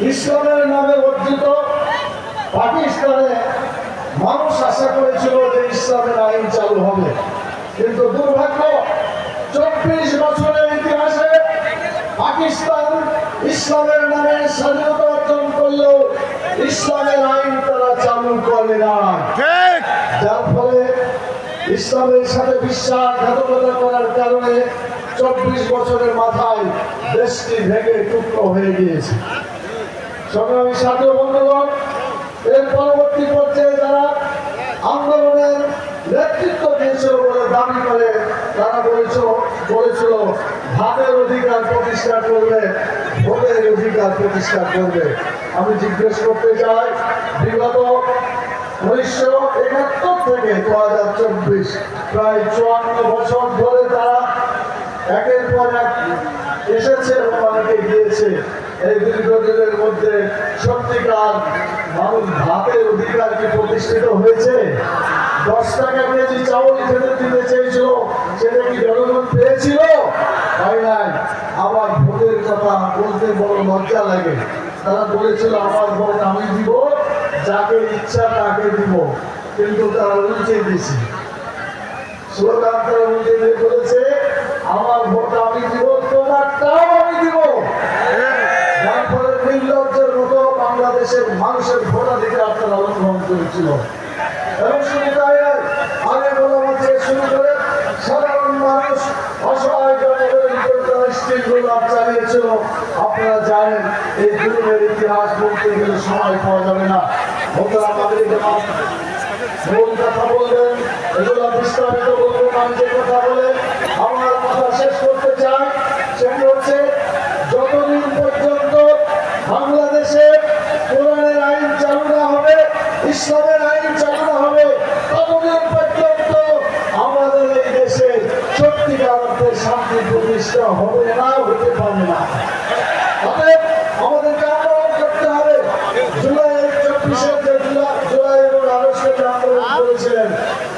ইসলামের নামে অর্জিত পাকিস্তানে মানুষ আশা করেছিল যে ইসলামের আইন চালু হবে, কিন্তু দুর্ভাগ্য 24 বছরের ইতিহাসে পাকিস্তান ইসলামের নামে স্বাধীনতা অর্জন করলেও ইসলামের আইন তারা চালু করে না, যার ফলে ইসলামের সাথে বিশ্বাসঘাতকতা করার কারণে 24 বছরের মাথায় দেশটি ভেঙে টুকরো হয়ে গিয়েছে। সংগ্রামী সাথী বন্ধুগণ, এর পরবর্তী পর্যায়ে যারা আন্দোলনের নেতৃত্ব দিয়েছিল বলে দাবি করে, তারা বলেছিল ভাতের অধিকার প্রতিষ্ঠা করবে, ভোটের অধিকার প্রতিষ্ঠা করবে। আমি জিজ্ঞেস করতে চাই, বিগত 1971 থেকে 2024 প্রায় 54 বছর ধরে তারা একের পর এক এসেছে এবং অনেকে গিয়েছে। এই দীর্ঘদিনের মধ্যে সত্যিকার মানুষ ভাতের অধিকার কি প্রতিষ্ঠিত হয়েছে? 10 টাকা কেজি চাউল খেতে দিতে চেয়েছিল, সেটা কি জনগণ পেয়েছিল? হয় নাই। আবার ভোটের কথা বলতে বড় লজ্জা লাগে। তারা বলেছিল আমার ভোট আমি দিব, যাকে ইচ্ছা তাকে দিব, কিন্তু তারা উল্টে দিয়েছে স্লোগান। তারা উল্টে দিয়ে বলেছে আমার ভোট আমি দিব, তোমারটাও আমি দিব। যার ফলে নির্লজ্জের মতো বাংলাদেশের মানুষের ভোটাধিকার তারা লঙ্ঘন করেছিল। এবং শুধু তাই নয়, আগে বলা থেকে শুরু করে সাধারণ মানুষ অসহায় জনগণের উপর তারা স্টিল গোলাপ চালিয়েছিল। আপনারা জানেন এই যুগের ইতিহাস বলতে গেলে সময় পাওয়া যাবে না। ভোটার আমাদের মূল কথা বলবেন, এগুলো বিস্তারিত বলবেন। আমি যে কথা বলে আমার কথা শেষ করতে চাই সেটি হচ্ছে, যতদিন পর্যন্ত বাংলাদেশে কোরআনের আইন চালু না হবে, ইসলামের আইন চালু না হবে, ততদিন পর্যন্ত আমাদের এই দেশে সত্যিকার অর্থে শান্তি প্রতিষ্ঠা হবে না, হতে পারবে না। অতএব আমাদেরকে আন্দোলন করতে হবে। জুলাই 24-এর যে জুলাই এবং আগস্টে যে আন্দোলন করেছিলেন,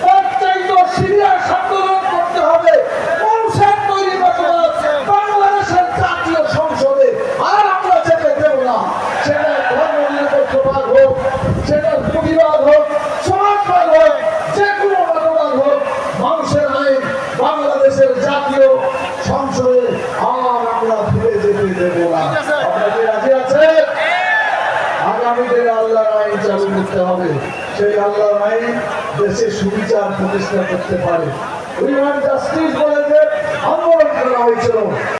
তার চাইতে সিরিয়াস আন্দোলন করতে হবে। কনসেপ্ট তৈরি করতে হবে বাংলাদেশের জাতীয় সংসদে। আর আমরা যেতে দেব না, সেটা ধর্মনিরপেক্ষবাদ হোক, সেটা প্রতিবাদ হোক, সমাজবাদ হোক, যে কোনো মতবাদ হোক, মানুষের আইন বাংলাদেশের জাতীয় সংসদে আর আমরা ফিরে যেতে দেব না। আপনাদের রাজি আছে? আগামী দিনে আল্লাহর আইন চালু করতে হবে। সেই আল্লাহর আইন দেশে সুবিচার প্রতিষ্ঠা করতে পারে। উই ওয়ান্ট জাস্টিস বলে যে আন্দোলন করা হয়েছিল।